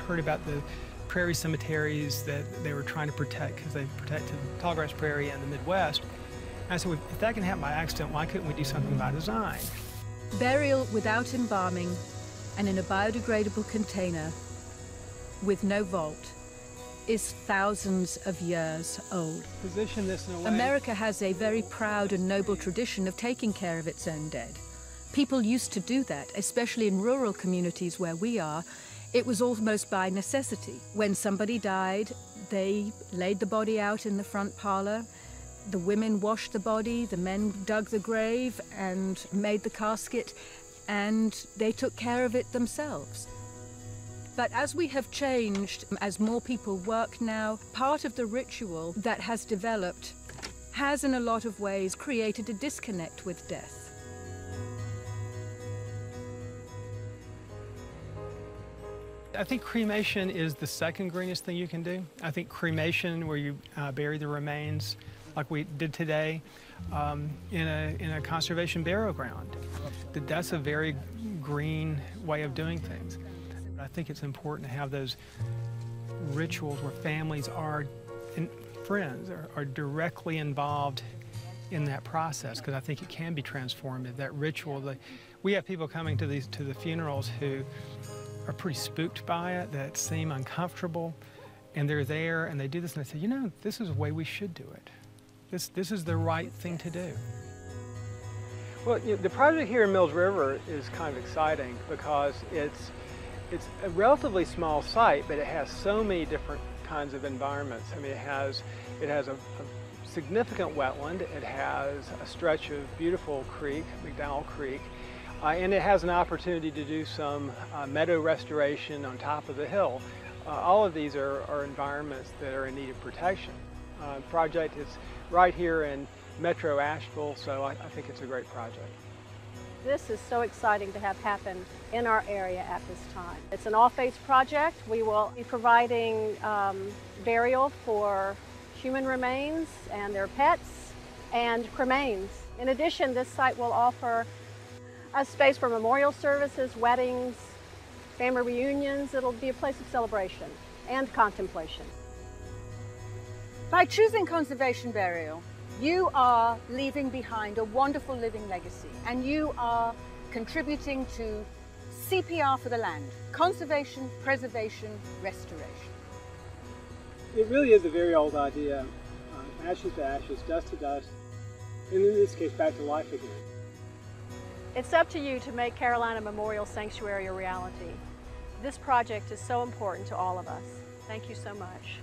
heard about the prairie cemeteries that they were trying to protect because they protected the tallgrass prairie and the Midwest. And I said, well, if that can happen by accident, why couldn't we do something by design? Burial without embalming and in a biodegradable container with no vault is thousands of years old. Position this in a way. America has a very proud and noble tradition of taking care of its own dead. People used to do that, especially in rural communities where we are. It was almost by necessity. When somebody died, they laid the body out in the front parlor. The women washed the body, the men dug the grave and made the casket, and they took care of it themselves. But as we have changed, as more people work now, part of the ritual that has developed has in a lot of ways created a disconnect with death. I think cremation is the second greenest thing you can do. I think cremation, where you bury the remains, like we did today, in a conservation burial ground, that's a very green way of doing things. I think it's important to have those rituals where families and friends are directly involved in that process, because I think it can be transformative. That ritual, we have people coming to the funerals who are pretty spooked by it, that seem uncomfortable, and they're there and they do this and they say, you know, this is the way we should do it. This is the right thing to do. Well, the project here in Mills River is kind of exciting because it's a relatively small site, but it has so many different kinds of environments. I mean, it has a significant wetland, it has a stretch of beautiful creek, McDowell Creek, and it has an opportunity to do some meadow restoration on top of the hill. All of these are environments that are in need of protection. The project is right here in Metro Asheville, so I think it's a great project. This is so exciting to have happen in our area at this time. It's an all-faith project. We will be providing burial for human remains and their pets and cremains. In addition, this site will offer a space for memorial services, weddings, family reunions. It'll be a place of celebration and contemplation. By choosing conservation burial, you are leaving behind a wonderful living legacy, and you are contributing to CPR for the land: conservation, preservation, restoration. It really is a very old idea. Ashes to ashes, dust to dust, and in this case, back to life again. It's up to you to make Carolina Memorial Sanctuary a reality. This project is so important to all of us. Thank you so much.